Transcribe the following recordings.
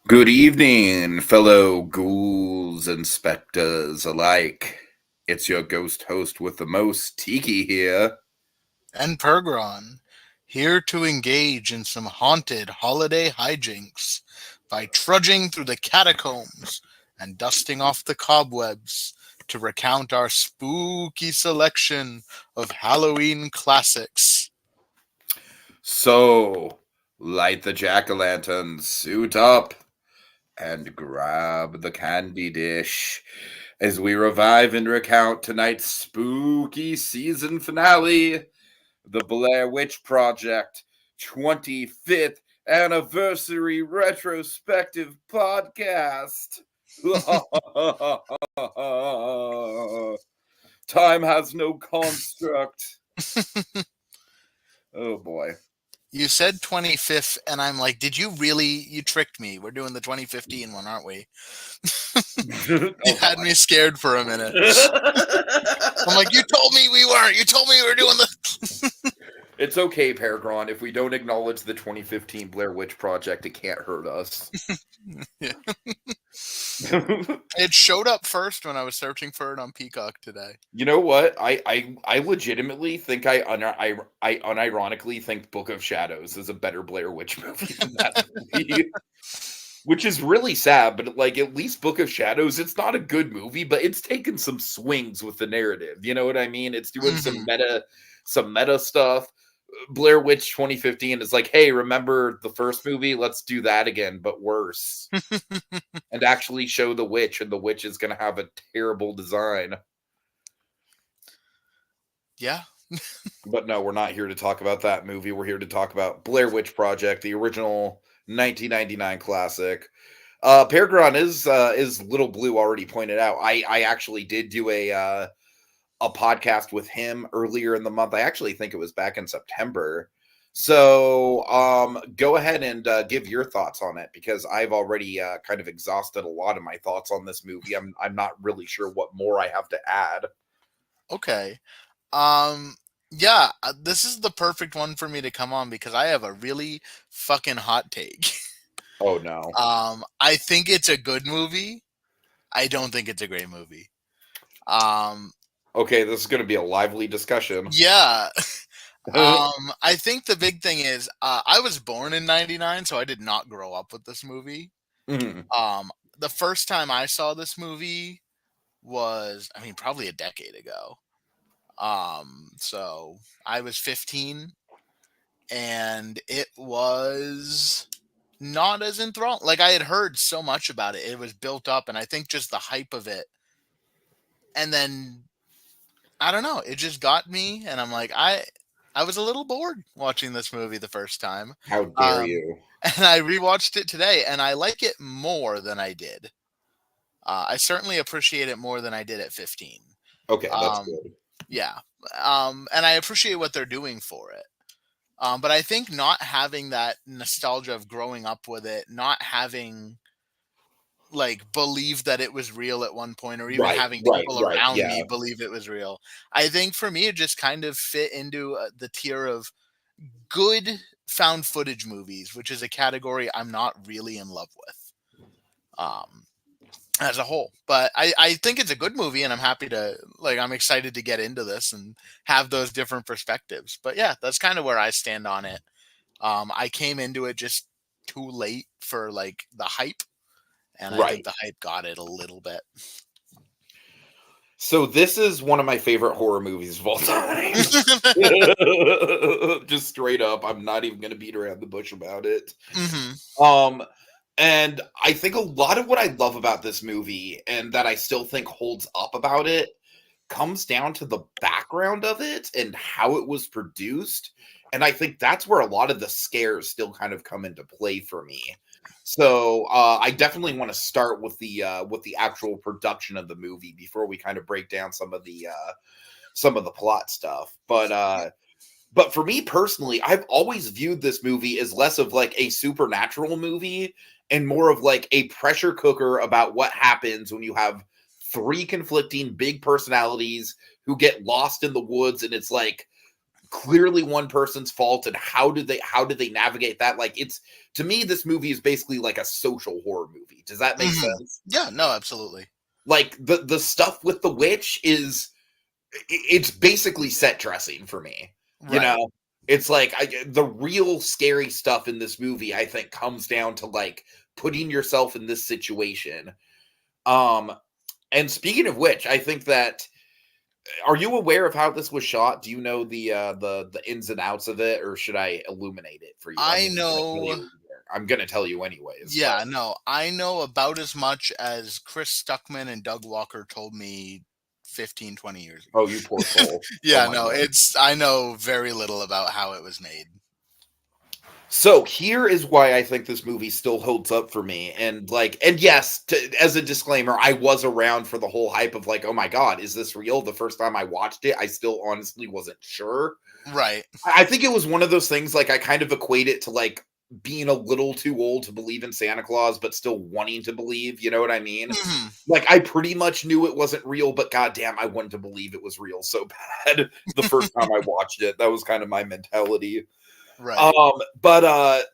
Good evening, fellow ghouls and specters alike. It's your ghost host with the most, Tiki here. And PerGron, here to engage in some haunted holiday hijinks by trudging through the catacombs and dusting off the cobwebs to recount our spooky selection of Halloween classics. So, light the jack-o'-lantern, suit up, and grab the candy dish as we revive and recount tonight's spooky season finale, the Blair Witch Project 25th Anniversary Retrospective Podcast. Time has no construct. Oh boy. You said 25th, and I'm like, did you really? You tricked me. We're doing the 2015 one, aren't we? You had me scared for a minute. I'm like, you told me we weren't. You told me we were doing the. It's okay, PerGron. If we don't acknowledge the 2015 Blair Witch Project, it can't hurt us. Yeah. It showed up first when I was searching for it on Peacock today. You know what? I legitimately think I unironically think Book of Shadows is a better Blair Witch movie than that movie. Which is really sad, but like at least Book of Shadows, it's not a good movie, but it's taken some swings with the narrative. You know what I mean? It's doing some meta stuff. Blair Witch 2015 is like, hey, remember the first movie? Let's do that again, but worse. And actually show the witch, and the witch is going to have a terrible design. Yeah. But no, we're not here to talk about that movie. We're here to talk about Blair Witch Project, the original 1999 classic. PerGron is Little Blue already pointed out. I actually did do a podcast with him earlier in the month. I actually think it was back in September. So go ahead and give your thoughts on it, because I've already kind of exhausted a lot of my thoughts on this movie. I'm not really sure what more I have to add. Okay. Yeah, this is the perfect one for me to come on because I have a really fucking hot take. Oh no. I think it's a good movie. I don't think it's a great movie. Okay, this is going to be a lively discussion. Yeah. I think the big thing is I was born in 99, so I did not grow up with this movie. The first time I saw this movie was, I mean, probably a decade ago. So I was 15, and it was not as enthralling. Like, I had heard so much about it. It was built up, and I think just the hype of it. And then I don't know, it just got me, and I'm like, I was a little bored watching this movie the first time. How dare you? And I rewatched it today, and I like it more than I did. I certainly appreciate it more than I did at 15. Okay, that's Um, good. yeah. And I appreciate what they're doing for it. But I think not having that nostalgia of growing up with it, not having like believe that it was real at one point, or even having people around Yeah. me believe it was real. I think for me, it just kind of fit into the tier of good found footage movies, which is a category I'm not really in love with. As a whole, but I think it's a good movie, and I'm happy to, like, I'm excited to get into this and have those different perspectives. But yeah, that's kind of where I stand on it. I came into it just too late for like the hype, and I think the hype got it a little bit. So this is one of my favorite horror movies of all time. Just straight up, I'm not even going to beat around the bush about it. And I think a lot of what I love about this movie, and that I still think holds up about it, comes down to the background of it and how it was produced. And I think that's where a lot of the scares still kind of come into play for me. So I definitely want to start with the actual production of the movie before we kind of break down some of the plot stuff. But for me personally, I've always viewed this movie as less of like a supernatural movie and more of like a pressure cooker about what happens when you have three conflicting big personalities who get lost in the woods, and it's like clearly one person's fault, and how did they navigate that? Like, it's, to me, this movie is basically like a social horror movie. Does that make sense? Yeah, no, absolutely. Like, the stuff with the witch is, it's basically set dressing for me. You Right. know, it's like, the real scary stuff in this movie, I think, comes down to like putting yourself in this situation. Um, and speaking of which, I think that, are you aware of how this was shot? Do you know the ins and outs of it, or should I illuminate it for you? I I mean, know. I'm gonna tell you anyways, but Yeah, no, I know about as much as Chris Stuckman and Doug Walker told me 15, 20 years oh, you poor ago. soul. Oh Yeah, my no, god. I know very little about how it was made. So here is why I think this movie still holds up for me. And like, and yes, as a disclaimer, I was around for the whole hype of like, oh my god, is this real? The first time I watched it, I still honestly wasn't sure. Right. I think it was one of those things, like, I kind of equate it to like being a little too old to believe in Santa Claus, but still wanting to believe. You know what I mean? Mhm. Like, I pretty much knew it wasn't real, but goddamn, I wanted to believe it was real so bad the first time I watched it. That was kind of my mentality. Right. But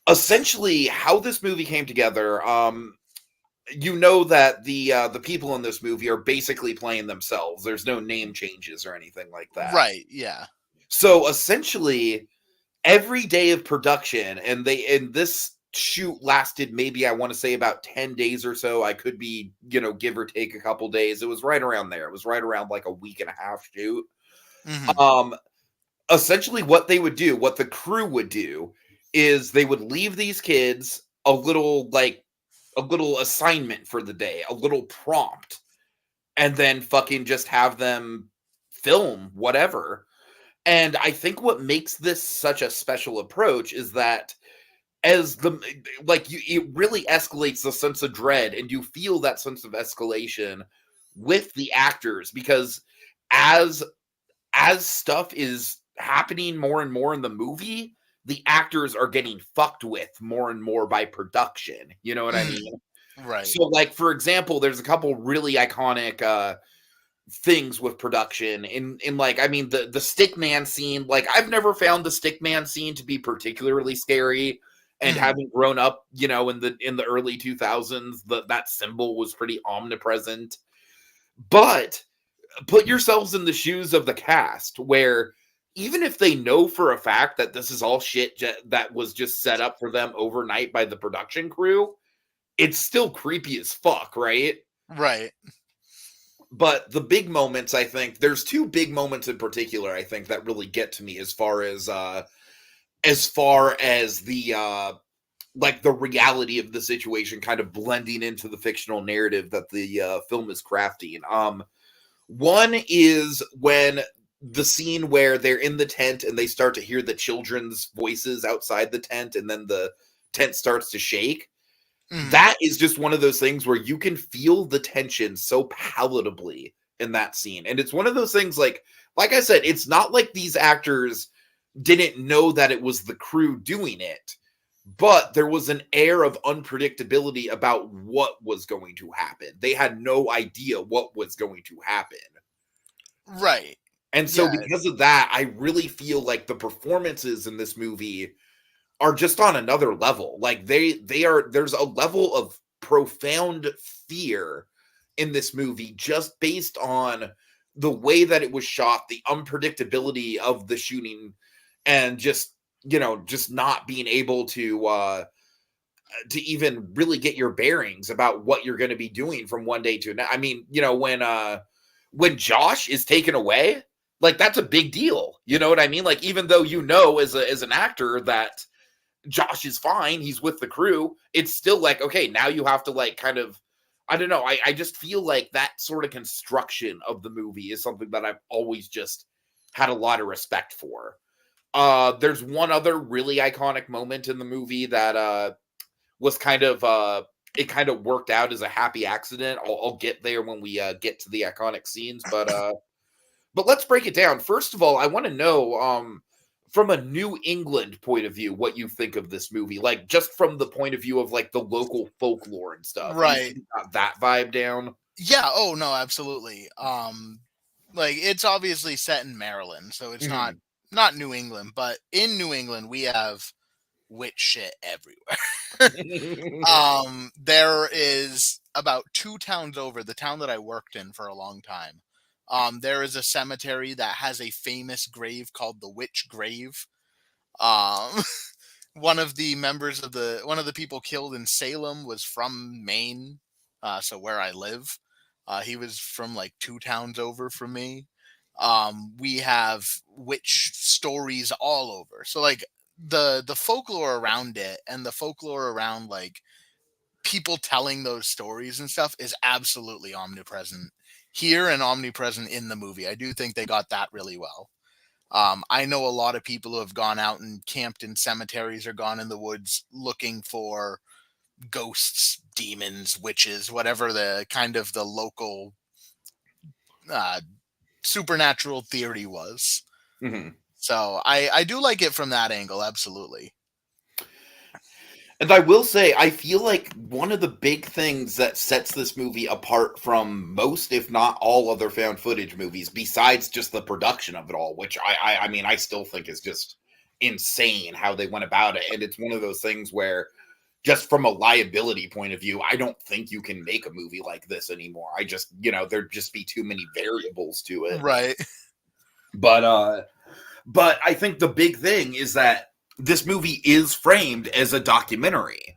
essentially, how this movie came together, you know that the people in this movie are basically playing themselves. There's no name changes or anything like that. Right. Yeah. So essentially, every day of production, and this shoot lasted, maybe, I want to say, about 10 days or so. I could be, give or take a couple days. It was right around there. It was right around like a week and a half shoot. Hmm. Um, essentially what the crew would do is they would leave these kids a little assignment for the day, a little prompt, and then fucking just have them film whatever. And I think what makes this such a special approach is that, as the like you it really escalates the sense of dread, and you feel that sense of escalation with the actors, because as stuff is happening more and more in the movie, the actors are getting fucked with more and more by production. You know what I mean? Hmm. Right. So, like, for example, there's a couple really iconic things with production in like, I mean, the stickman scene. Like, I've never found the stickman scene to be particularly scary, and Hmm. having grown up, in the early 2000s, that symbol was pretty omnipresent. But put yourselves in the shoes of the cast, where even if they know for a fact that this is all shit that was just set up for them overnight by the production crew, it's still creepy as fuck, right? Right. But the big moments, I think there's two big moments in particular, I think, that really get to me, as far as the like the reality of the situation kind of blending into the fictional narrative that the film is crafting. One is when the scene where they're in the tent and they start to hear the children's voices outside the tent, and then the tent starts to shake. Hmm. That is just one of those things where you can feel the tension so palatably in that scene. And it's one of those things, like I said, it's not like these actors didn't know that it was the crew doing it, but there was an air of unpredictability about what was going to happen. They had no idea what was going to happen. Right. And so Yeah. because of that, I really feel like the performances in this movie are just on another level. Like, there's a level of profound fear in this movie, just based on the way that it was shot, the unpredictability of the shooting, and just, just not being able to even really get your bearings about what you're going to be doing from one day to another. I mean, when Josh is taken away, like, that's a big deal. You know what I mean? Like, even though, as an actor, that Josh is fine, he's with the crew, it's still like, okay, now you have to, like, kind of, I don't know. I just feel like that sort of construction of the movie is something that I've always just had a lot of respect for. There's one other really iconic moment in the movie that was kind of it kind of worked out as a happy accident. I'll get there when we get to the iconic scenes, but let's break it down. First of all, I want to know, from a New England point of view, what you think of this movie. Like, just from the point of view of like the local folklore and stuff. Do you Right. think you got that vibe down? Yeah. Oh no, absolutely. Like, it's obviously set in Maryland, so it's not Mhm. not New England, but in New England we have witch shit everywhere. There is about 2 towns over, the town that I worked in for a long time. There is a cemetery that has a famous grave called the Witch Grave. Um, one of the people killed in Salem was from Maine, so where I live. He was from like 2 towns over from me. We have witch stories all over. So like the folklore around it and the folklore around like people telling those stories and stuff is absolutely omnipresent here and omnipresent in the movie. I do think they got that really well. I know a lot of people who have gone out and camped in cemeteries or gone in the woods looking for ghosts, demons, witches, whatever the kind of the local uh, supernatural theory was. Hmm. So I do like it from that angle, absolutely. And I will say, I feel like one of the big things that sets this movie apart from most, if not all, other found footage movies, besides just the production of it all, which I mean, I still think is just insane how they went about it. And it's one of those things where, just from a liability point of view, I don't think you can make a movie like this anymore. I just, there'd just be too many variables to it. Right. But I think the big thing is that this movie is framed as a documentary.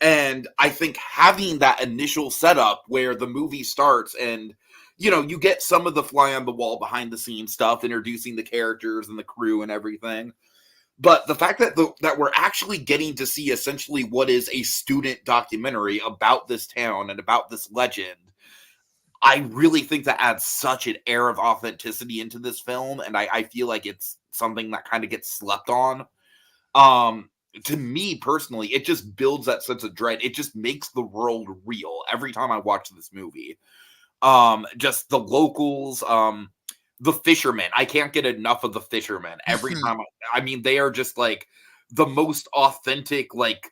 And I think having that initial setup where the movie starts and you get some of the fly on the wall behind the scenes stuff, introducing the characters and the crew and everything. But the fact that we're actually getting to see essentially what is a student documentary about this town and about this legend, I really think that adds such an air of authenticity into this film, and I feel like it's something that kind of gets slept on. To me personally, it just builds that sense of dread. It just makes the world real every time I watch this movie. Just the locals, the fishermen. I can't get enough of the fishermen. Every time I mean, they are just like the most authentic, like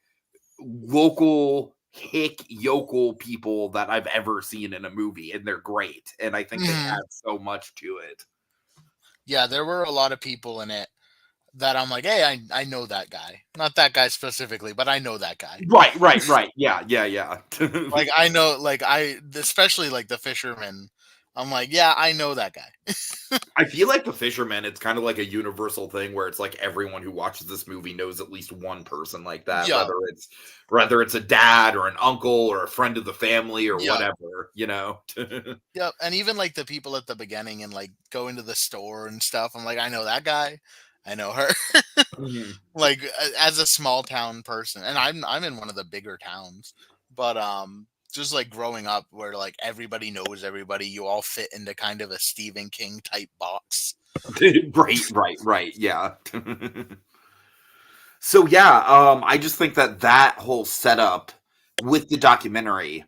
local hick yokel people that I've ever seen in a movie, and they're great. And I think they add so much to it. Yeah, there were a lot of people in it that I'm like, hey, I know that guy. Not that guy specifically, but I know that guy. Right. Yeah. Like I know, especially like the fisherman. I'm like, yeah, I know that guy. I feel like The Fisherman, it's kind of like a universal thing where it's like everyone who watches this movie knows at least one person like that, Yeah, whether it's a dad or an uncle or a friend of the family or yeah, whatever. yeah. And even like the people at the beginning and like go into the store and stuff. I'm like, I know that guy. I know her. Mhm. Like as a small town person, and I'm in one of the bigger towns, but just like growing up where like everybody knows everybody, you all fit into kind of a Stephen King type box. Right. Yeah. So yeah, I just think that whole setup with the documentary,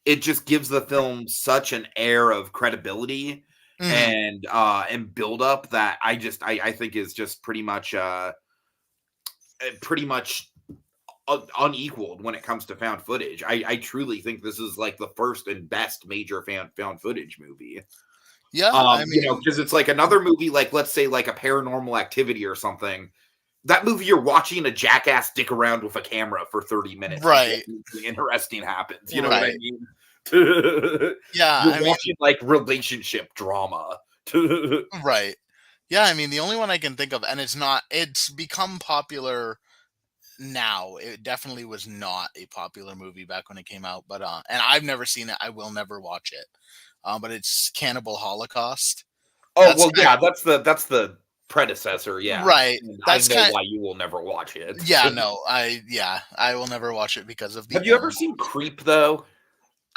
it just gives the film such an air of credibility Hmm. and build up that I think is just pretty much unequaled when it comes to found footage. I truly think this is like the first and best major found footage movie. Yeah, I mean, Because it's like another movie, like let's say like a Paranormal Activity or something. That movie, you're watching a jackass dick around with a camera for 30 minutes before right, anything interesting happens. You know what I right. mean? Yeah, You're I mean, watching like relationship drama. right. Yeah, I mean, the only one I can think of, and it's become popular now. It definitely was not a popular movie back when it came out, but and I've never seen it. I will never watch it. But it's Cannibal Holocaust. Oh That's well, kind yeah, that's the predecessor. Yeah, right. and I That's know kind why you will never watch it. yeah, no, I will never watch it because of the Have you ever N. seen Creep though?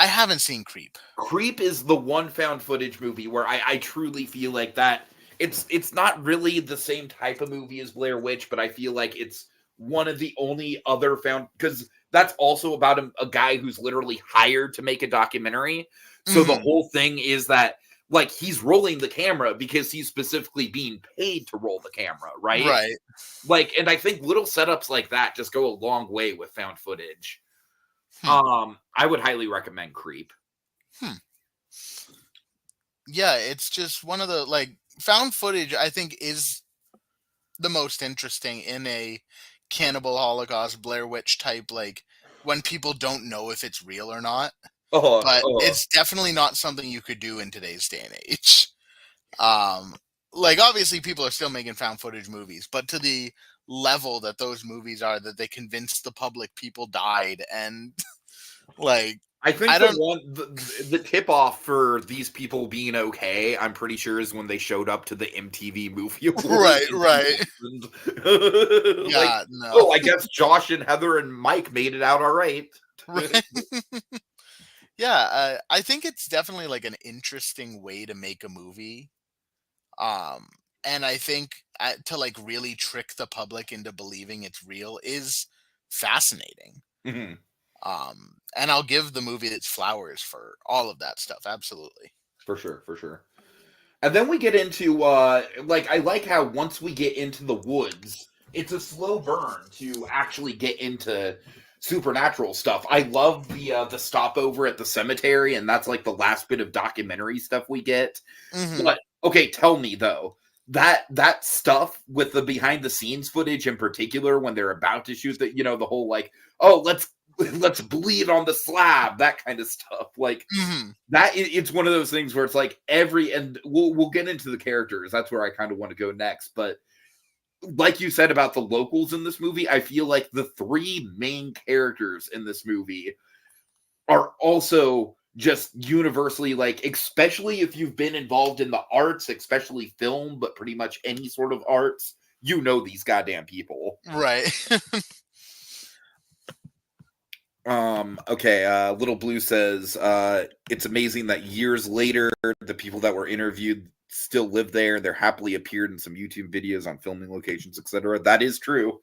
I haven't seen Creep. Creep is the one found footage movie where I truly feel like that it's not really the same type of movie as Blair Witch, but I feel like it's one of the only other found because that's also about a guy who's literally hired to make a documentary. So the Hmm. whole thing is that like he's rolling the camera because he's specifically being paid to roll the camera, right? Right. Like, and I think little setups like that just go a long way with found footage. Hmm. I would highly recommend Creep. Hmm. Yeah, it's just one of the like found footage. I think is the most interesting in a Cannibal Holocaust, Blair Witch type, like when people don't know if it's real or not. But it's definitely not something you could do in today's day and age. Like obviously people are still making found footage movies, but to the level that those movies are, that they convinced the public people died, and like I think I don't the tip off for these people being okay, I'm pretty sure, is when they showed up to the MTV Movie Awards in right 2000. Like, yeah no oh, I guess Josh and Heather and Mike made it out all right. right yeah, I think it's definitely like an interesting way to make a movie. Um, and I think to like really trick the public into believing it's real is fascinating. Mhm. And I'll give the movie its flowers for all of that stuff. Absolutely. For sure, for sure. And then we get into like I like how once we get into the woods, it's a slow burn to actually get into supernatural stuff. I love the stopover at the cemetery, and that's like the last bit of documentary stuff we get. Hmm. But okay, tell me though, that stuff with the behind the scenes footage in particular when they're about to shoot the the whole like, oh, let's bleed on the slab, that kind of stuff. Like Hmm. it's one of those things where it's like and we'll get into the characters. That's where I kind of want to go next. But like you said about the locals in this movie, I feel like the three main characters in this movie are also just universally like, especially if you've been involved in the arts, especially film, but pretty much any sort of arts, these goddamn people. Right. Okay, Little Blue says it's amazing that years later the people that were interviewed still live there. They're happily appeared in some YouTube videos on filming locations, etc. That is true.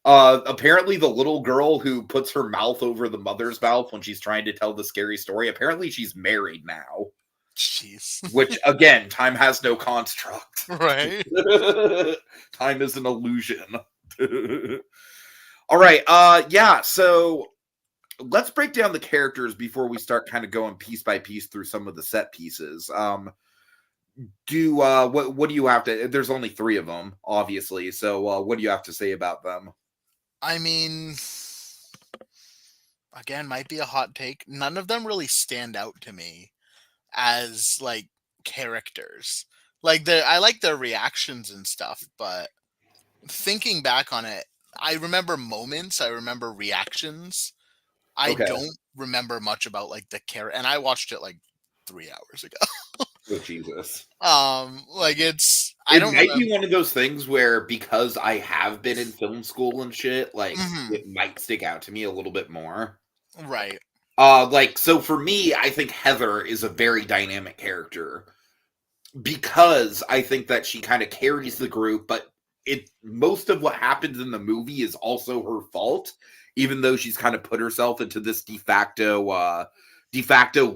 Apparently the little girl who puts her mouth over the mother's mouth when she's trying to tell the scary story, apparently she's married now. Jeez. Which again, time has no construct. Right. Time is an illusion. All right, yeah, so let's break down the characters before we start kind of going piece by piece through some of the set pieces. What do you have to? There's only three of them, obviously. So what do you have to say about them? I mean, again, might be a hot take. None of them really stand out to me as like characters. Like I like their reactions and stuff, but thinking back on it, I remember moments, I remember reactions. I Okay. don't remember much about like the character, and I watched it like 3 hours ago. Oh Jesus! Like I It don't might remember. be one of those things where because I have been in film school and shit, like Hmm. it might stick out to me a little bit more. Right. Like so for me, I think Heather is a very dynamic character because I think that she kind of carries the group, but most of what happens in the movie is also her fault, even though she's kind of put herself into this de facto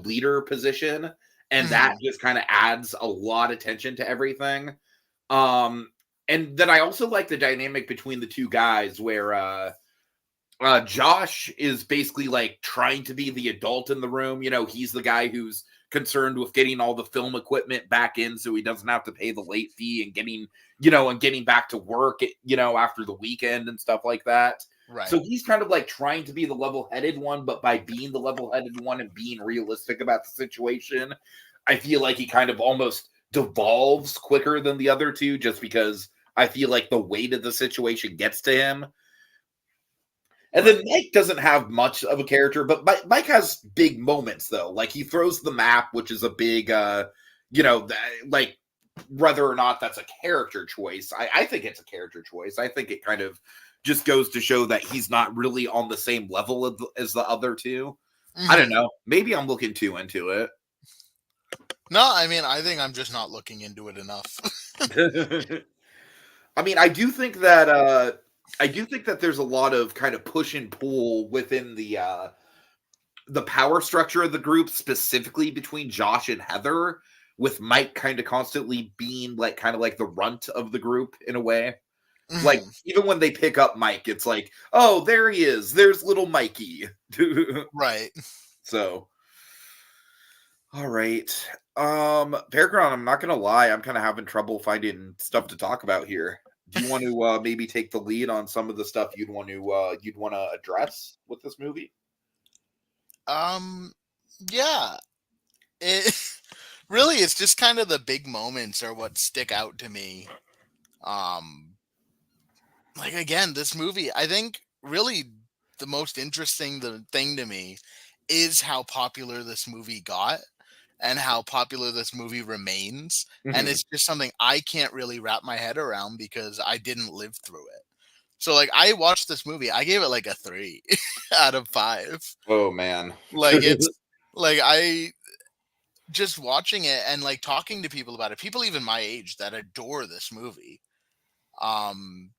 leader position, and that Hmm. just kind of adds a lot of tension to everything. Um, and then I also like the dynamic between the two guys where Josh is basically like trying to be the adult in the room. He's the guy who's concerned with getting all the film equipment back in so he doesn't have to pay the late fee and getting back to work, after the weekend and stuff like that. So Right. he's kind of like trying to be the level-headed one, but by being the level-headed one and being realistic about the situation, I feel like he kind of almost devolves quicker than the other two just because I feel like the weight of the situation gets to him. And then Right. Mike doesn't have much of a character, but Mike has big moments though. Like he throws the map, which is a big, like whether or not that's a character choice. I think it's a character choice. I think it kind of just goes to show that he's not really on the same level as the other two. I don't Hmm. know. Maybe I'm looking too into No, I mean, I think I'm just not looking into it enough. it. I mean, I do think that there's a lot of kind of push and pull within the power structure of the group, specifically between Josh and Heather, with Mike kind of constantly being like kind of like the runt of the group in a way. Like Hmm. even when they pick up Mike, it's like, oh, there he is. There's little Mikey. Right. So, all right. PerGron, I'm not gonna lie, I'm kind of having trouble finding stuff to talk about here. do you want to maybe take the lead on some of the stuff you'd want to address with this movie? Um, yeah, it really it's just kind of the big moments are what stick out to me. Um, like again, this movie, I think really the most interesting the thing to me is how popular this movie got and how popular this movie remains. And Hmm. it's just something I can't really wrap my head around because I didn't live through it. So like I watched this movie, I gave it like a 3 out of 5. Oh man. Like it's like I just watching it and like talking to people about it, people even my age that adore this movie. Um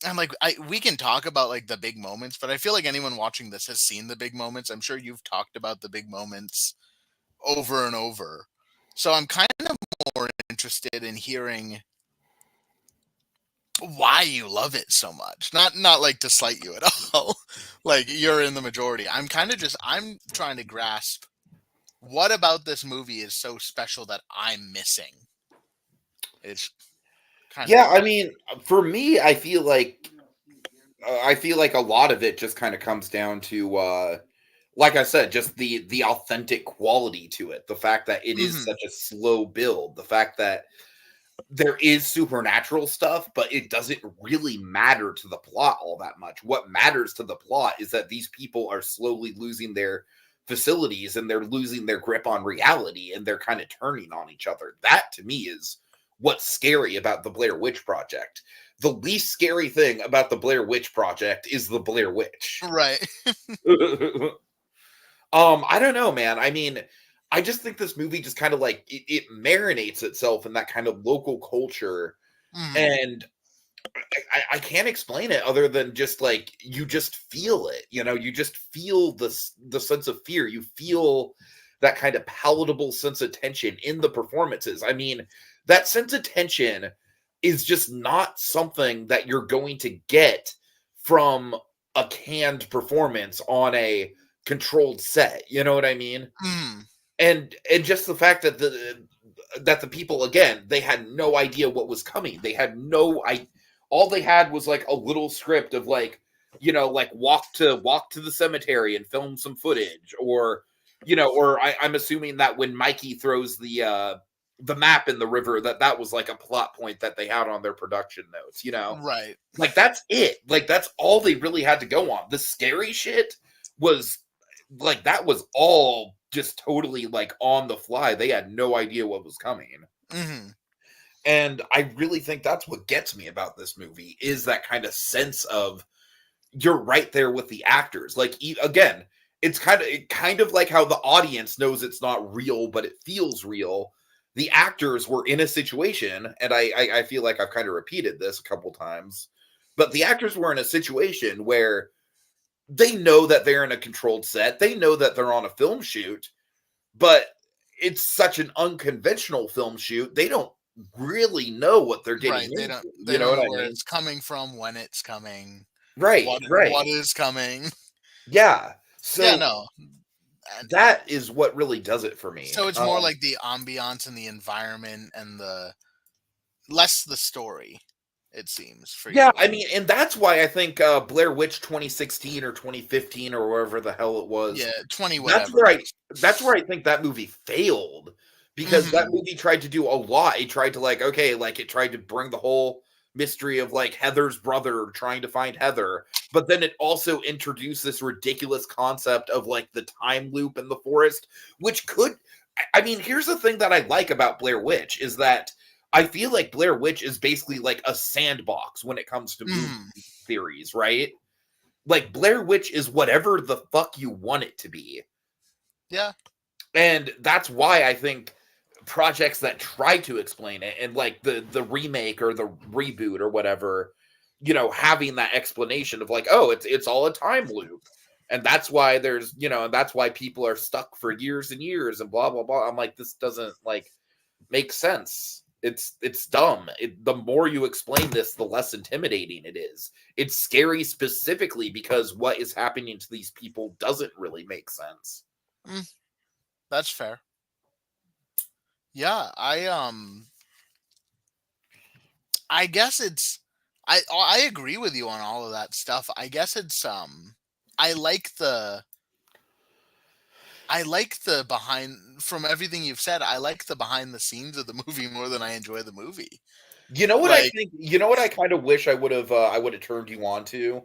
and like we can talk about like the big moments, but I feel like anyone watching this has seen the big moments. I'm sure you've talked about the big moments over and over. So I'm kind of more interested in hearing why you love it so much. Not like to slight you at all. Like you're in the majority. I'm trying to grasp what about this movie is so special that I'm missing. It's kind of Yeah, the I mean, for me, I feel like a lot of it just kind of comes down to like I said, just the authentic quality to it. The fact that it is Mhm. such a slow build, the fact that there is supernatural stuff, but it doesn't really matter to the plot all that much. What matters to the plot is that these people are slowly losing their facilities and they're losing their grip on reality and they're kind of turning on each other. That to me is what's scary about the Blair Witch Project. The least scary thing about the Blair Witch Project is the Blair Witch. Right. I don't know, man. I mean, I just think this movie just kind of like it marinates itself in that kind of local culture, Mhm. and I can't explain it other than just like you just feel it. You know, you just feel the sense of fear. You feel that kind of palatable sense of tension in the performances. I mean, that sense of tension is just not something that you're going to get from a canned performance on a controlled set. You know what I mean? Mhm. And just the fact that the people again they had no idea what was coming. They had no I All they had was like a little script of like, like walk to the cemetery and film some footage, or or I'm assuming that when Mikey throws the map in the river, that was like a plot point that they had on their production notes. Right. Like that's it. Like that's all they really had to go on. The scary shit was like that was all just totally like on the fly. They had no idea what was coming. Mhm. And I really think that's what gets me about this movie is that kind of sense of you're right there with the actors. Like again, it's kind of like how the audience knows it's not real, but it feels real. The actors were in a situation, and I feel like I've kind of repeated this a couple times, but the actors were in a situation where they know that they're in a controlled set. They know that they're on a film shoot, but it's such an unconventional film shoot. They don't really know what they're getting Right. into. They You know don't what know I where mean? it's coming from, when it's coming, Right, what right. is coming. Yeah. Yeah, So no. And that is what really does it for me. so it's more like the ambiance and the environment and the less the story, it seems, for Yeah, you. I mean, and that's why I think Blair Witch 2016 or 2015 or wherever the hell it was. Yeah, 20 That's whatever. where I think that movie failed because that Mhm. movie tried to do a lot. It tried to like okay, like it tried to bring the whole mystery of like Heather's brother trying to find Heather, but then it also introduced this ridiculous concept of like the time loop in the forest, which could I mean, here's the thing that I like about Blair Witch is that I feel like Blair Witch is basically like a sandbox when it comes to movie Mhm. theories, right? Like Blair Witch is whatever the fuck you want it to be. Yeah. And that's why I think projects that try to explain it and like the remake or the reboot or whatever, having that explanation of like, oh, it's all a time loop. And that's why and that's why people are stuck for years and years and blah blah blah. I'm like, this doesn't like make sense. It's dumb. The more you explain this, the less intimidating it is. It's scary specifically because what is happening to these people doesn't really make sense. Mm, that's fair. Yeah, I guess it's I agree with you on all of that stuff. I guess it's I like the I like the behind from everything you've said. I like the behind the scenes of the movie more than I enjoy the movie. You know what I Like, think? You know what I kind of wish I would have turned you on to?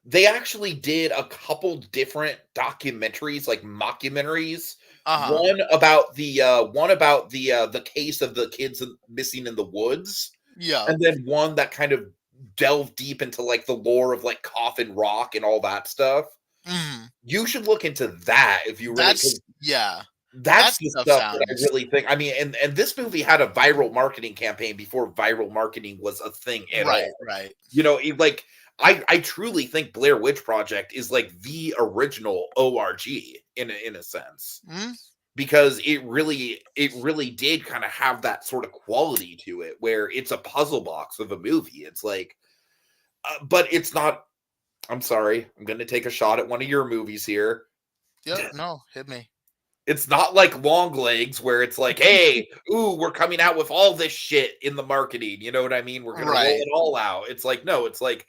They actually did a couple different documentaries, like mockumentaries. uh-huh. One about the case of the kids missing in the woods, Yeah. and then one that kind of delved deep into like the lore of like Coffin Rock and all that stuff. Mhm. You should look into that if you really, That's because yeah. That that's the stuff stuff that I sounds really think. I mean, and this movie had a viral marketing campaign before viral marketing was a thing at right, all. right. You know, like I truly think Blair Witch Project is like the original ORG in a sense, Mm? because it really did kind of have that sort of quality to it where it's a puzzle box of a movie. It's like, but it's not. I'm sorry, I'm going to take a shot at one of your movies here. Yep, no, hit me. It's not like Long Legs where it's like, hey, ooh, we're coming out with all this shit in the marketing. You know what I mean? We're going to roll Right. it all out. It's like, no, it's like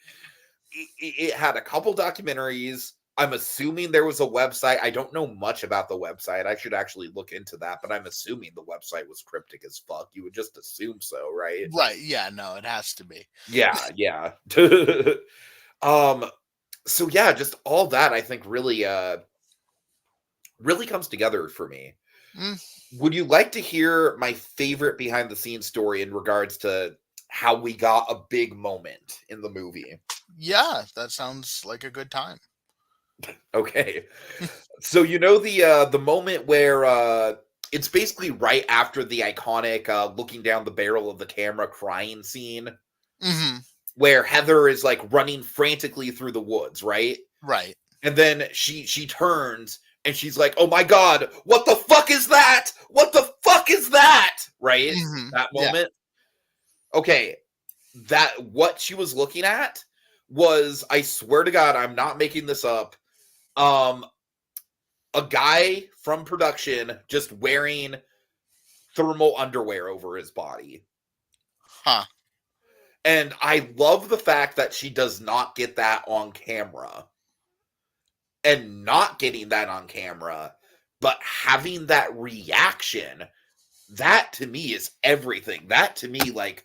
it had a couple documentaries. I'm assuming there was a website. I don't know much about the website. I should actually look into that, but I'm assuming the website was cryptic as fuck. You would just assume so, right? Right. Yeah, no, it has to be. Yeah, yeah. um so yeah, just all that I think really comes together for me. Mm, Would you like to hear my favorite behind the scenes story in regards to how we got a big moment in the movie? yeah, that sounds like a good time. Okay. So you know the moment where it's basically right after the iconic looking down the barrel of the camera crying scene Mhm. where Heather is like running frantically through the woods, right? Right. And then she turns and she's like, "Oh my god, what the fuck is that? What the fuck is that?" Right? Mhm. That Yeah. moment. Okay, that what she was looking at was, I swear to god, I'm not making this up. Um a guy from production just wearing thermal underwear over his body. Huh. And I love the fact that she does not get that on camera. And not getting that on camera, but having that reaction, that to me is everything. That to me like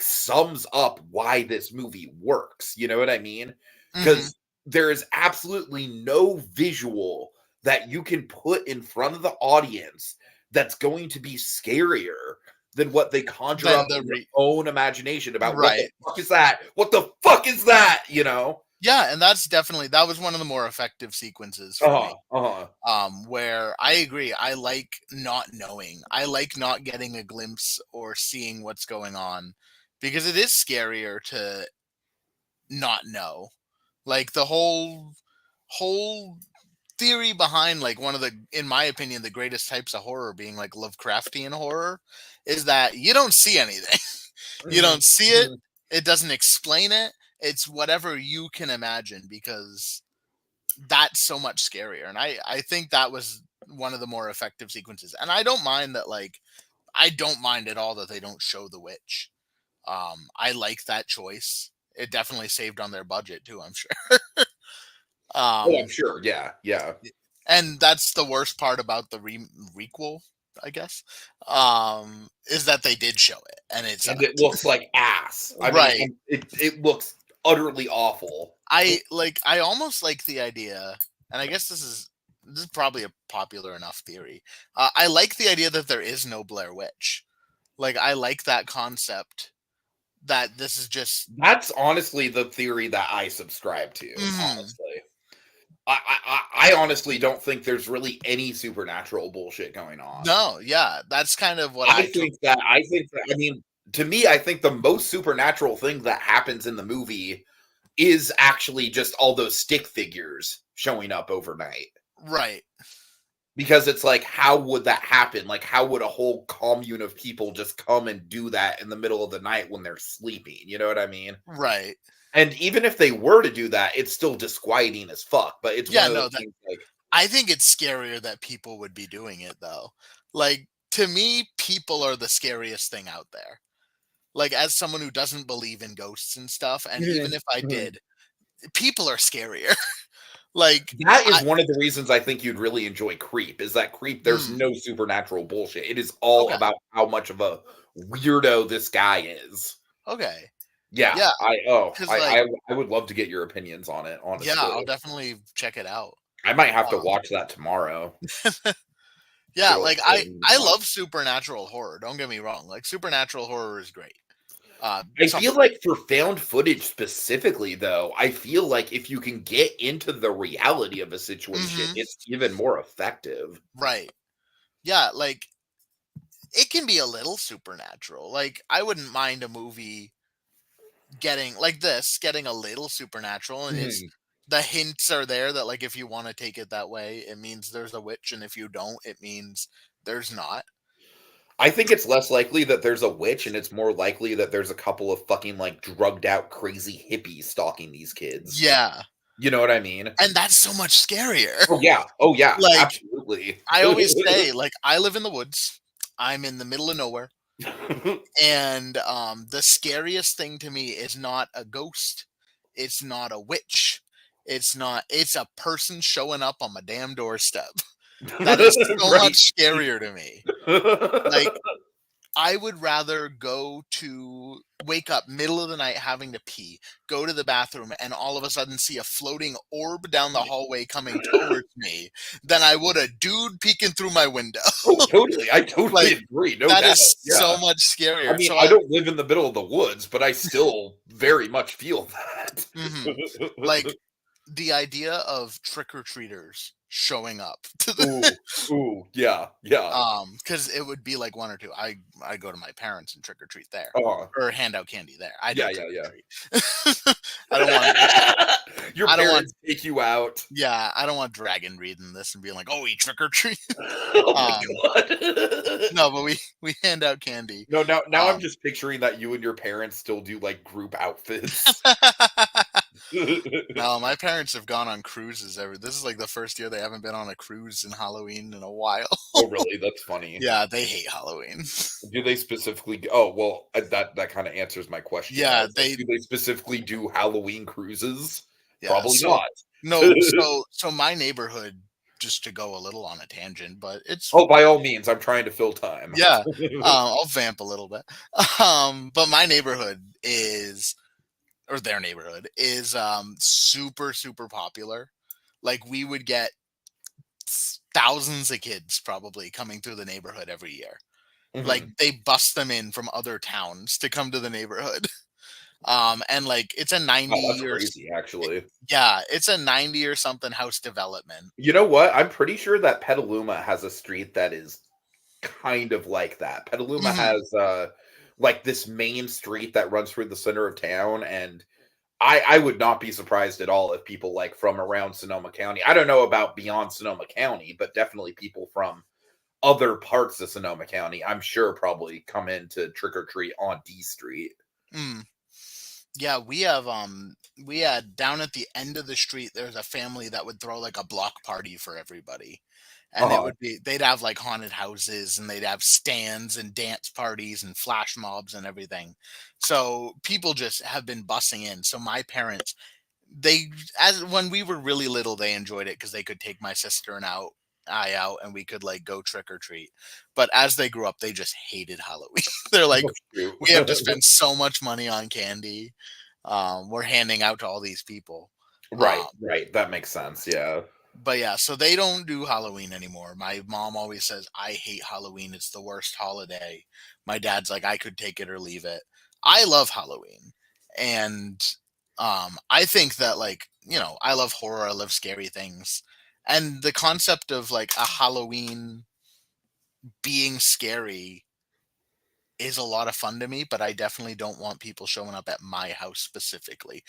sums up why this movie works. You know what I mean? Mhm. Cuz there is absolutely no visual that you can put in front of the audience that's going to be scarier than what they conjure Then up the in their re own imagination about what the right. fuck is that? What the fuck is that? You know? Yeah, and that's definitely that was one of the more effective sequences for me. Uh-huh. Uh-huh. Where I agree, I like not knowing. I like not getting a glimpse or seeing what's going on because it is scarier to not know. Like the whole theory behind like one of the in my opinion the greatest types of horror being like Lovecraftian horror is that you don't see anything. You Mhm, don't see it. mhm. It doesn't explain it. It's whatever you can imagine because that's so much scarier. And I think that was one of the more effective sequences. And I don't mind that like I don't mind at all that they don't show the witch. I like that choice. It definitely saved on their budget too, I'm sure. Oh, I'm Um sure. Yeah, yeah. and that's the worst part about the requel, I guess. Is that they did show it and it And it sucked. looks like ass. I mean, Right. it looks utterly awful. I almost like the idea, and I guess this is probably a popular enough theory. I like the idea that there is no Blair Witch. Like I like that concept that this is just That's honestly the theory that I subscribe to, mhm. honestly. I honestly don't think there's really any supernatural bullshit going on. No, yeah, that's kind of what I took. I mean, to me, I think the most supernatural thing that happens in the movie is actually just all those stick figures showing up overnight. Right, Because it's like, how would that happen? Like, how would a whole commune of people just come and do that in the middle of the night when they're sleeping? You know what I mean? right. And even if they were to do that, it's still disquieting as fuck. But it's one Yeah, of no, those that things like, I think it's scarier that people would be doing it though. Like to me, people are the scariest thing out there. like as someone who doesn't believe in ghosts and stuff, and even if I did, people are scarier. Like That is I one of the reasons I think you'd really enjoy Creep, is that Creep, there's mm, no supernatural bullshit. It is all okay, about how much of a weirdo this guy is. okay, Yeah, yeah, I oh, because like I would love to get your opinions on it, yeah, honestly. I'll definitely check it out. I might have to watch that tomorrow. Yeah, Good old like thing. I love supernatural horror. Don't get me wrong. Like supernatural horror is great. I Some feel like for found footage specifically, though, I feel like if you can get into the reality of a situation, mhm, it's even more effective. right. Yeah, like it can be a little supernatural. Like I wouldn't mind a movie getting a little supernatural, and it's Mhm. the hints are there that like if you want to take it that way, it means there's a witch, and if you don't, it means there's not. I think it's less likely that there's a witch, and it's more likely that there's a couple of fucking, like, drugged out crazy hippies stalking these kids. Yeah. You know what I mean? And that's so much scarier. Oh, yeah. Oh, yeah. Like Absolutely. I always say, like I live in the woods. I'm in the middle of nowhere. And the scariest thing to me is not a ghost. It's not a witch. It's a person showing up on my damn doorstep. That is so much Right. scarier to me. Like I would rather wake up middle of the night having to pee, go to the bathroom, and all of a sudden see a floating orb down the hallway coming towards me than I would a dude peeking through my window. Oh, totally. I totally Like agree, no that doubt, is so yeah. much I scarier. mean, So I I don't live in the middle of the woods, but I still very much feel that. mhm. Like the idea of trick or treaters showing up to the Ooh, ooh, yeah, yeah. because it would be like one or two. I go to my parents and trick or treat there, Oh, or hand out candy there. I yeah, don't trick yeah, or yeah. treat. I don't want Your I don't want parents take you out. yeah, I don't want Dragon reading this and being like, "Oh, he trick or treat." Oh my Um, god. no, but we hand out candy. No, now I'm Um, just picturing that you and your parents still do, like, group outfits. no, my parents have gone on cruises this is like the first year they haven't been on a cruise in Halloween in a while. Oh, really? That's funny. Yeah, they hate Halloween. Do they specifically oh, well, that kinda answers my question now. Yeah, It's like, they do they specifically do Halloween cruises? yeah, Probably so not. no, so my neighborhood, just to go a little on a tangent, but it's Oh, by all means, I'm trying to fill time. yeah, I'll vamp a little bit. But my neighborhood is or their neighborhood is super super popular. Like we would get thousands of kids probably coming through the neighborhood every year. Like Mhm. they bust them in from other towns to come to the neighborhood. And like it's a Oh, that's 90 or crazy, actually. yeah, it's a 90 or something house development. You know what? I'm pretty sure that Petaluma has a street that is kind of like that. Petaluma Mhm. has, like, this main street that runs through the center of town, and I would not be surprised at all if people, like, from around Sonoma County, I don't know about beyond Sonoma County, but definitely people from other parts of Sonoma County, I'm sure probably come in to trick or treat on D Street. Mm. Yeah, we had down at the end of the street there's a family that would throw like a block party for everybody. And it Uh-huh. would be they'd have like haunted houses and they'd have stands and dance parties and flash mobs and everything. So people just have been bussing in. So my parents they as when we were really little they enjoyed it because they could take my sister and I out and we could like go trick or treat. But as they grew up they just hated Halloween. They're like Oh, shoot. we have to spend so much money on candy. We're handing out to all these people. Right, Um, right, that makes sense, yeah. but yeah, so they don't do Halloween anymore. My mom always says, I hate Halloween. It's the worst holiday. My dad's like, I could take it or leave it. I love Halloween. And I think that, like, I love horror. I love scary things. And the concept of like a Halloween being scary is a lot of fun to me, but I definitely don't want people showing up at my house specifically.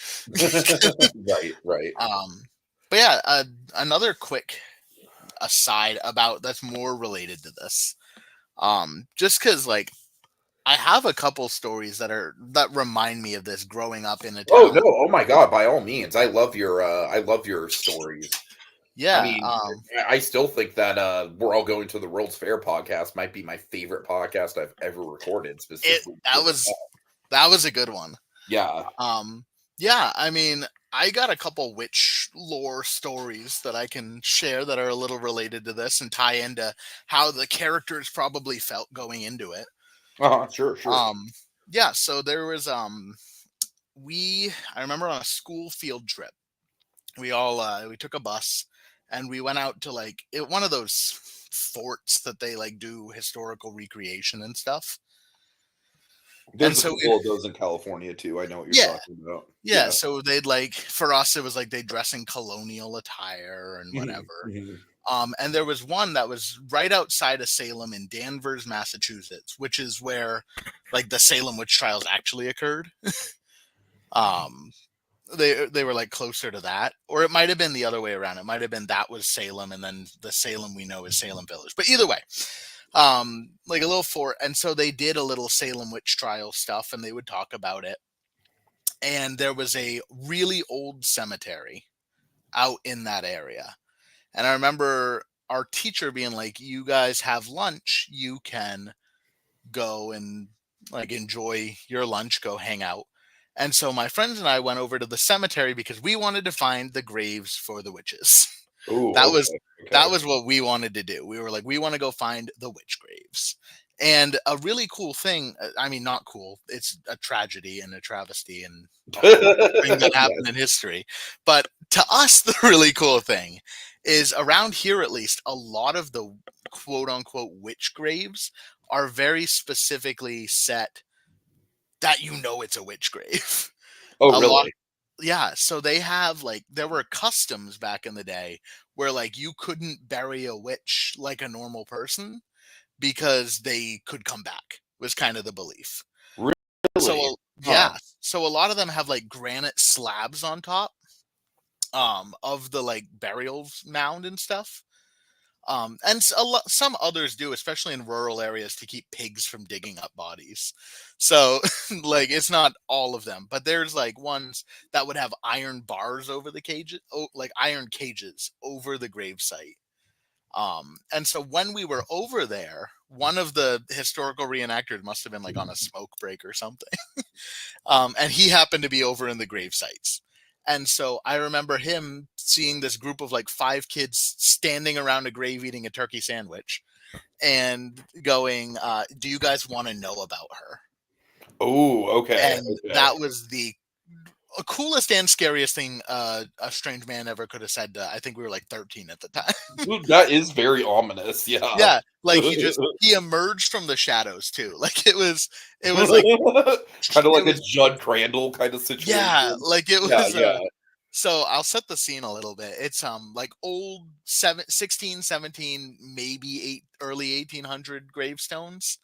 Right, right. um, but yeah, another quick aside about that's more related to this. Just because like I have a couple stories that remind me of this growing up in a Oh, no, town. oh my god, by all means, I love your stories. I Yeah, mean, I still think that, We're All Going to the World's Fair podcast might be my favorite podcast I've ever recorded, it specifically that because of was that. That was a good one. Yeah. Yeah, I mean, I got a couple witch lore stories that I can share that are a little related to this and tie into how the characters probably felt going into it. Sure, sure. Um, yeah, so there was I remember on a school field trip, we took a bus and we went out to one of those forts that they like do historical recreation and stuff. And There's a so couple of those in California too. I know what you're yeah, talking about. yeah, Yeah. so they'd for us it was like they dress in colonial attire and Mhm, whatever. mhm. And there was one that was right outside of Salem in Danvers, Massachusetts, which is where like the Salem witch trials actually occurred. Um, they were like closer to that, or it might have been the other way around. It might have been that was Salem, and then the Salem we know is Salem Village. But either way, like a little fort, and so they did a little Salem witch trial stuff, and they would talk about it. And there was a really old cemetery out in that area. And I remember our teacher being like, "You guys have lunch. You can go and like enjoy your lunch, go hang out." And so my friends and I went over to the cemetery because we wanted to find the graves for the witches. Oh, That was okay, that okay. was what we wanted to do. We were like, we want to go find the witch graves. And a really cool thing, I mean, not cool, it's a tragedy and a travesty and a horrible thing that happened Yes. in history. But to us, the really cool thing is around here, at least, a lot of the quote unquote witch graves are very specifically set that it's a witch grave. Oh, A lot, really? yeah. So they have there were customs back in the day where you couldn't bury a witch like a normal person because they could come back, was kind of the belief. Really? Huh. Yeah, so a lot of them have like granite slabs on top of the like burial mound and stuff. And some others do, especially in rural areas, to keep pigs from digging up bodies. So, like, it's not all of them, but there's like ones that would have iron bars over the cages, like iron cages over the gravesite. And so when we were over there, one of the historical reenactors must have been like on a smoke break or something. And he happened to be over in the grave sites. And so I remember him seeing this group of like 5 kids standing around a grave eating a turkey sandwich and going, "Do you guys want to know about her?" Oh, okay, And okay. that was the coolest and scariest thing a strange man ever could have said. I think we were like 13 at the time. Ooh, that is very ominous, yeah. Yeah, like he emerged from the shadows too. Like it was like Kinda it like a was Judd Crandall kind of yeah, situation. like it Yeah, was yeah. a so I'll set the scene a little bit. It's like old 16, 17, maybe early 1800 gravestones.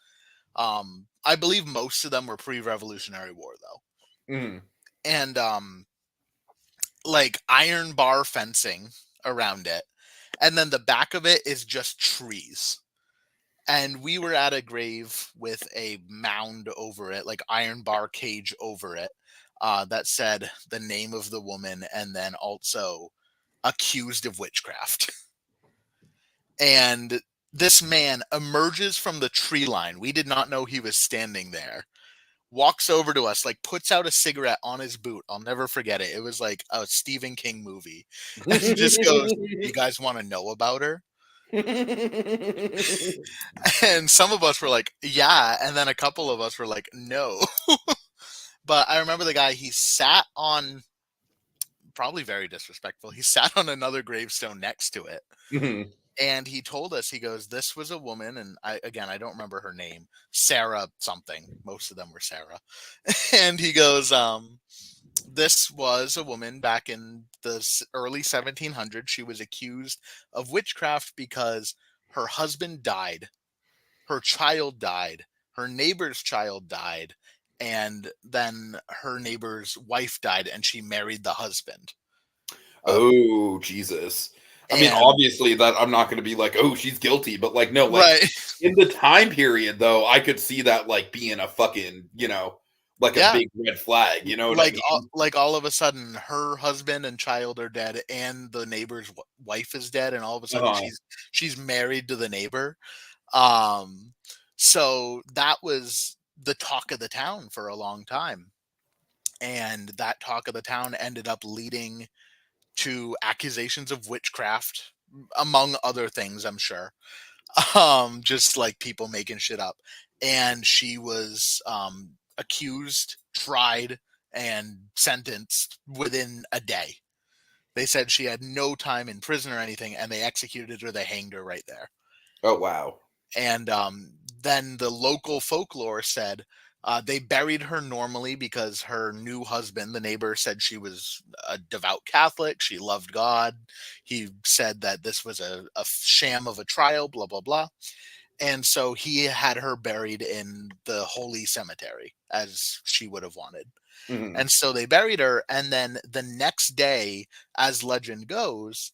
I believe most of them were pre-Revolutionary War though. Mhm. And like iron bar fencing around it. And then the back of it is just trees. And we were at a grave with a mound over it, like iron bar cage over it, that said the name of the woman and then also accused of witchcraft. And this man emerges from the tree line. We did not know he was standing there. Walks over to us, like puts out a cigarette on his boot. I'll never forget it. It was like a Stephen King movie. And just goes, "You guys want to know about her?" And some of us were like, "Yeah," and then a couple of us were like, "No." But I remember the guy, he sat on, probably very disrespectful, he sat on another gravestone next to it. Mhm. And he told us, he goes, "This was a woman," and I don't remember her name, Sarah something. Most of them were Sarah. And he goes, "This was a woman back in the early 1700s. She was accused of witchcraft because her husband died, her child died, her neighbor's child died, and then her neighbor's wife died, and she married the husband." Oh, Jesus. I mean, And obviously, that I'm not gonna be like, "Oh, she's guilty," but, like, no, like, right, in the time period, though, I could see that, like, being a fucking, like, a yeah, big red flag, you know what I mean? like all of a sudden, her husband and child are dead, and the neighbor's wife is dead, and all of a sudden Uh-huh. she's married to the neighbor. Um, so that was the talk of the town for a long time. And that talk of the town ended up leading to accusations of witchcraft, among other things, I'm sure. Just like people making shit up. And she was accused, tried, and sentenced within a day. They said she had no time in prison or anything, and they executed her. They hanged her right there. Oh, wow. And then the local folklore said they buried her normally because her new husband, the neighbor, said she was a devout Catholic. She loved God. He said that this was a sham of a trial, blah, blah, blah. And so he had her buried in the holy cemetery as she would have wanted. Mhm. And so they buried her. And then the next day, as legend goes,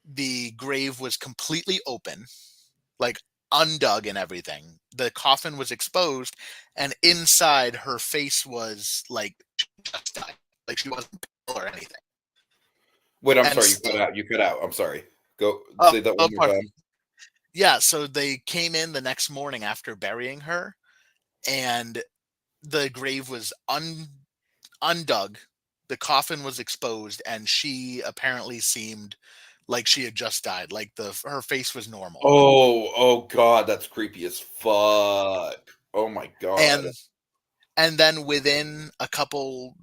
the grave was completely open, like undug and everything. The coffin was exposed, and inside her face was like she just died, like she wasn't pale or anything. Wait, I'm And sorry. You cut so, out. You cut out. I'm sorry. Go say that one more time. yeah, so they came in the next morning after burying her, and the grave was undug. The coffin was exposed, and she apparently seemed like she had just died. Like her face was normal. Oh God, that's creepy as fuck. Oh my God. And then within a couple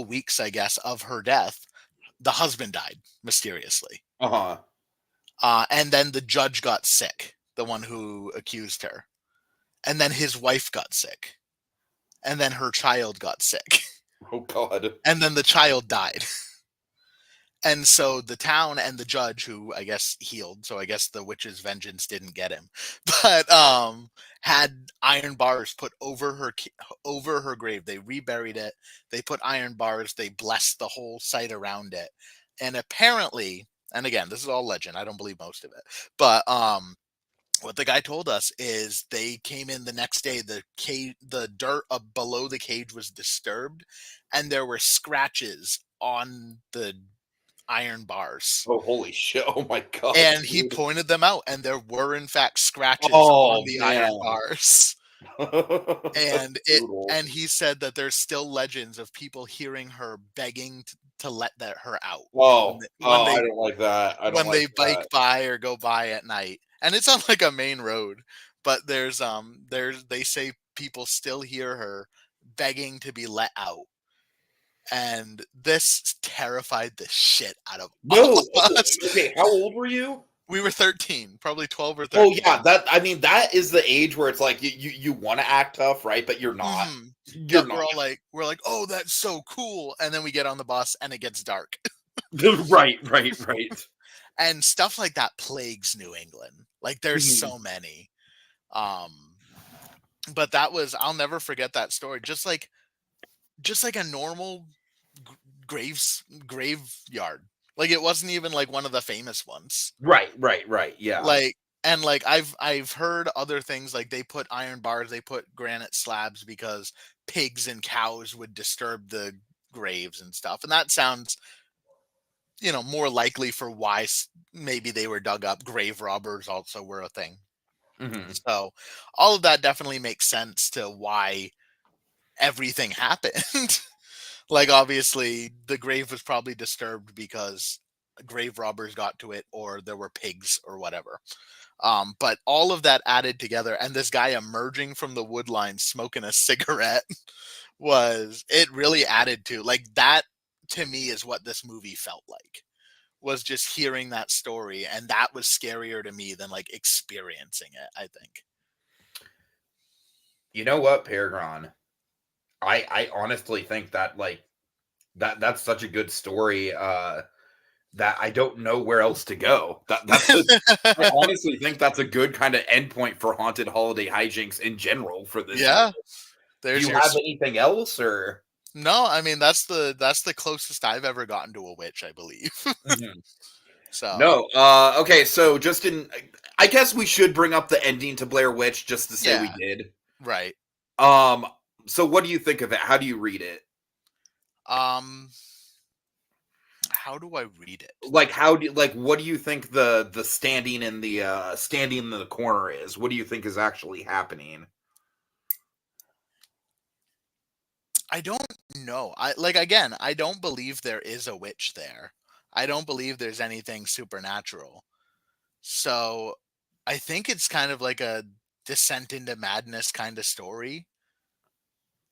weeks, I guess, of her death, the husband died mysteriously. Uh-huh. And then the judge got sick, the one who accused her. And then his wife got sick. And then her child got sick. Oh God. And then the child died. And so the town and the judge, who I guess healed, so I guess the witch's vengeance didn't get him, but had iron bars put over her grave. They reburied it. They put iron bars. They blessed the whole site around it. And apparently, and again, this is all legend. I don't believe most of it, but what the guy told us is they came in the next day. The dirt below the cage was disturbed, and there were scratches on the iron bars. Oh, holy shit. Oh my God, And he dude. pointed them out, and there were in fact scratches on Oh the iron man. bars. That's brutal. And he said that there's still legends of people hearing her begging to let her out when Oh, they, when oh, I they don't like that. I don't when like they bike that. by or go by at night. And it's on like a main road, but there's they say people still hear her begging to be let out. And this terrified the shit out of all No. of Oh, us. okay, how old were you? We were 13, probably 12 or Oh 13. yeah, that I mean that is the age where it's like you want to act tough, right? But you're not. Hmm. You're Yep, not. we're like, oh, that's so cool. And then we get on the bus and it gets dark. Right, right, right. And stuff like that plagues New England. Like there's Mhm. so many. Um, but that was I'll never forget that story. Just like a normal g- graveyard. Like it wasn't even like one of the famous ones. Right, right, right. Yeah. Like and like I've heard other things like they put iron bars, they put granite slabs because pigs and cows would disturb the graves and stuff. And that sounds, more likely for why maybe they were dug up. Grave robbers also were a thing. Hmm. So all of that definitely makes sense to why everything happened. Like obviously the grave was probably disturbed because grave robbers got to it or there were pigs or whatever. But all of that added together, and this guy emerging from the wood line smoking a cigarette it really added to like that. To me is what this movie felt like, was just hearing that story, and that was scarier to me than like experiencing it, I think. You know what, PerGron? I honestly think that that's such a good story. That I don't know where else to go. I honestly think that's a good kind of endpoint for haunted holiday hijinks in general for this year. Yeah, Do there's you your have anything else or? no, I mean that's the closest I've ever gotten to a witch, I believe. Mhm. So No. Okay. So I guess we should bring up the ending to Blair Witch just to say we yeah, did. right. Um. So what do you think of it? How do you read it? um how do I read it? Like what do you think the standing in the corner is? What do you think is actually happening? I don't know. I don't believe there is a witch there. I don't believe there's anything supernatural. So I think it's kind of like a descent into madness kind of story.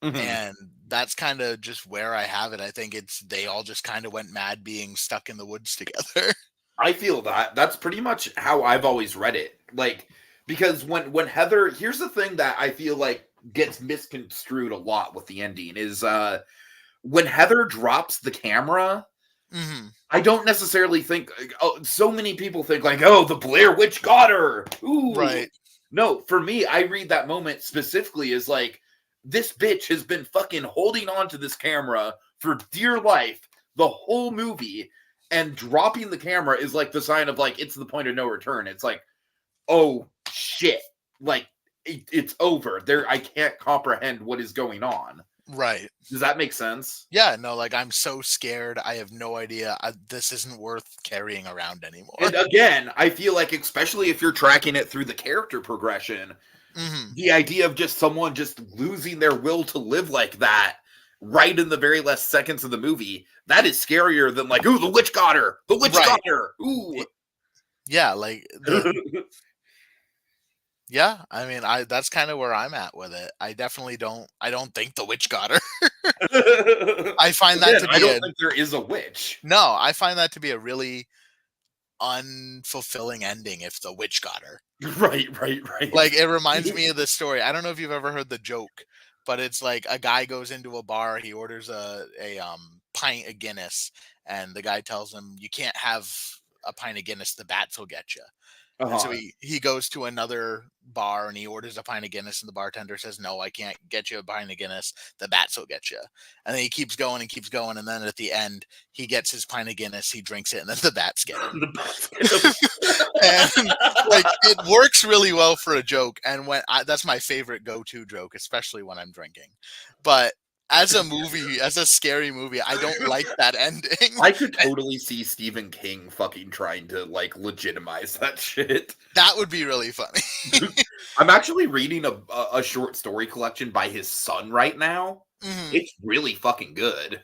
Mhm. And that's kind of just where I have it. I think it's they all just kind of went mad being stuck in the woods together. I feel that. That's pretty much how I've always read it. Like, because when Heather, here's the thing that I feel like gets misconstrued a lot with the ending is when Heather drops the camera, Hmm. I don't necessarily think oh, so many people think like, oh, the Blair Witch got her. Ooh. Right. No, for me, I read that moment specifically as like this bitch has been fucking holding on to this camera for dear life the whole movie, and dropping the camera is like the sign of like it's the point of no return. It's like, oh shit, like it's over. There, I can't comprehend what is going on. Right. Does that make sense? Yeah, no, like I'm so scared. I have no idea. This isn't worth carrying around anymore. And again, I feel like, especially if you're tracking it through the character progression, Hmm. the idea of just someone just losing their will to live like that right in the very last seconds of the movie, that is scarier than like, ooh, the witch got her. The witch got Right. her. Ooh. Yeah, like yeah, I mean, I that's kind of where I'm at with it. I don't think the witch got her. I find that Again, to I be don't a think there is a witch. no, I find that to be a really unfulfilling ending if the witch got her. Right, right, right. Like it reminds me of the story. I don't know if you've ever heard the joke, but it's like a guy goes into a bar, he orders a pint of Guinness, and the guy tells him you can't have a pint of Guinness, the bats will get you. And so Uh-huh. he goes to another bar and he orders a pint of Guinness, and the bartender says, "No, I can't get you a pint of Guinness. The bats will get you." And then he keeps going and keeps going, and then at the end, he gets his pint of Guinness, he drinks it, and then the bats get him. The basket. And like it works really well for a joke, and that's my favorite go-to joke, especially when I'm drinking. But as a movie, as a scary movie, I don't like that ending. I could totally see Stephen King fucking trying to like legitimize that shit. That would be really funny. I'm actually reading a short story collection by his son right now. Hmm. It's really fucking good.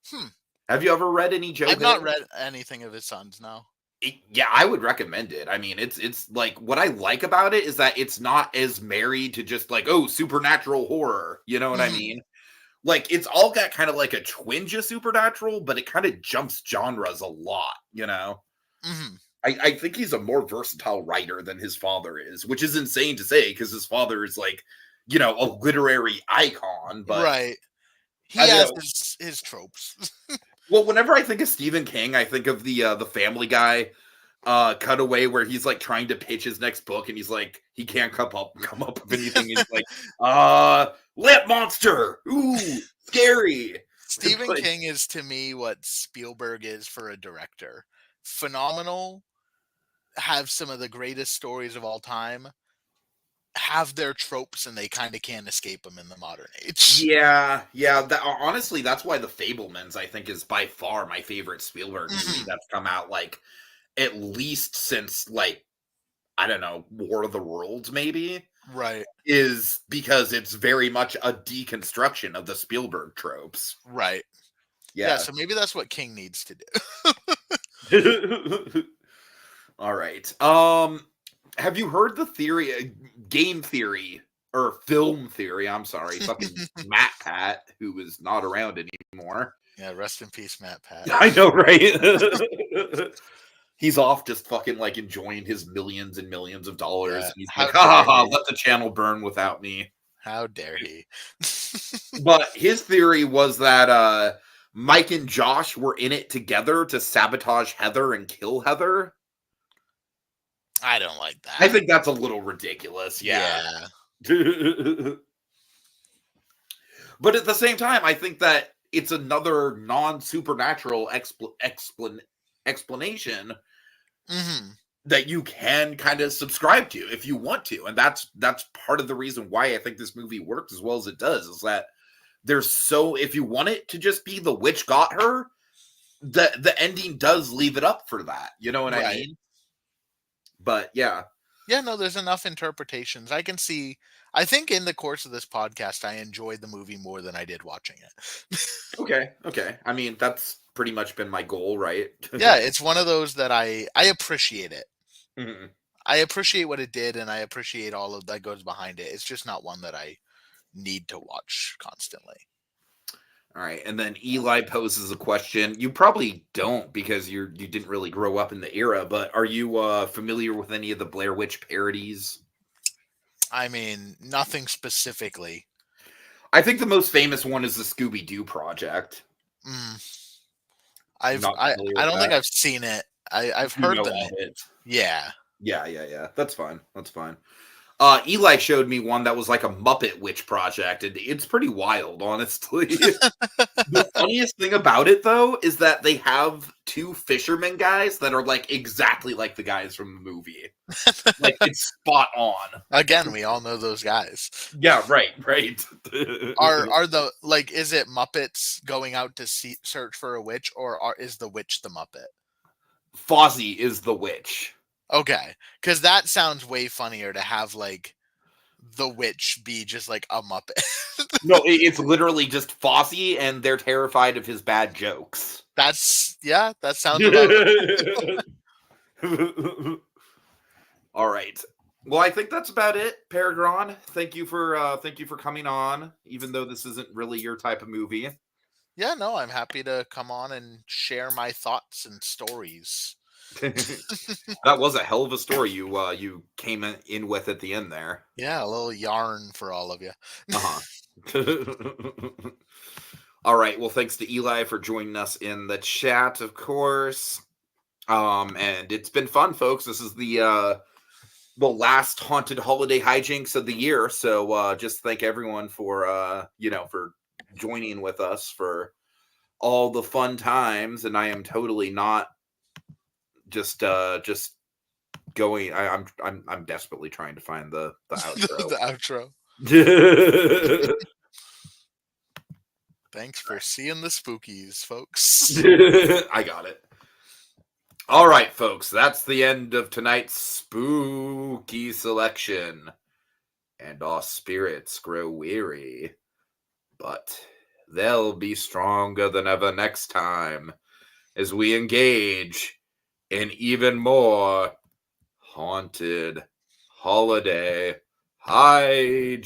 Hmm. Have you ever read any Joe I've Hill? not read anything of his sons now. Yeah, I would recommend it. I mean, it's like what I like about it is that it's not as married to just like, oh, supernatural horror. You know what I Hmm. mean? Like it's all got kind of like a twinge of supernatural, but it kind of jumps genres a lot, you know? Hmm. I think he's a more versatile writer than his father is, which is insane to say because his father is like, you know, a literary icon, but Right. He I don't has know. his tropes. Well, whenever I think of Stephen King, I think of the Family Guy cutaway where he's like trying to pitch his next book and he's like he can't come up with anything. He's like, lamp monster, ooh, scary. Stephen Like, King is to me what Spielberg is for a director. Phenomenal, have some of the greatest stories of all time, have their tropes, and they kind of can't escape them in the modern age. yeah, yeah. That honestly, that's why The Fablemans I think is by far my favorite Spielberg movie Hmm. that's come out like at least since like I don't know War of the Worlds maybe. Right, Is because it's very much a deconstruction of the Spielberg tropes. right. Yeah, Yeah. so maybe that's what King needs to do. All right. Have you heard the theory, game theory or film theory? I'm sorry, fucking Matt Pat, who is not around anymore. Yeah, rest in peace, Matt Pat. I know, right? He's off just fucking like enjoying his millions and millions of dollars. Yeah, And he's like, how ha ha dare ha, he? let the channel burn without me. How dare he? But his theory was that Mike and Josh were in it together to sabotage Heather and kill Heather. I don't like I that. think that's a little ridiculous, yeah. Yeah. But at the same time, I think that it's another non-supernatural explanation Hmm. that you can kind of subscribe to if you want to, and that's part of the reason why I think this movie works as well as it does. Is that there's so if you want it to just be the witch got her, the ending does leave it up for that. You know what I Right. mean? But yeah. Yeah, no, there's enough interpretations. I think in the course of this podcast, I enjoyed the movie more than I did watching it. Okay, okay. I mean, that's pretty much been my goal, right? Yeah, it's one of those that I appreciate it. Mhm. I appreciate what it did, and I appreciate all of that goes behind it. It's just not one that I need to watch constantly. All right, and then Eli poses a question. You probably don't because you didn't really grow up in the era, but are you familiar with any of the Blair Witch parodies? I mean, nothing specifically. I think the most famous one is the Scooby Doo Project. Mm, Not familiar I with don't think that. I've seen it. I've You heard know them. of it. Yeah. Yeah, yeah, yeah. That's fine. That's fine. Eli showed me one that was like a Muppet Witch project, and it's pretty wild, honestly. The funniest thing about it, though, is that they have two fishermen guys that are like exactly like the guys from the movie. Like it's spot on. Again, we all know those guys. Yeah, right, right. Are the like is it Muppets going out to search for a witch, or is the witch the Muppet? Fozzie is the witch. Okay, because that sounds way funnier to have like the witch be just like a Muppet. No, it's literally just Fozzie, and they're terrified of his bad jokes. That sounds about right. All right. Well, I think that's about it, PerGron. Thank you for coming on, even though this isn't really your type of movie. Yeah, no, I'm happy to come on and share my thoughts and stories. That was a hell of a story you came in with at the end there. Yeah, a little yarn for all of you. Uh-huh. All right. Well, thanks to Eli for joining us in the chat, of course. And it's been fun, folks. This is the last haunted holiday hijinks of the year. So just thank everyone for for joining with us for all the fun times. And I am totally not just going. I'm desperately trying to find the The outro. outro. Thanks for seeing the spookies, folks. I got it. All right, folks, that's the end of tonight's spooky selection. And our spirits grow weary. But they'll be stronger than ever next time as we engage in even more haunted holiday hijinks.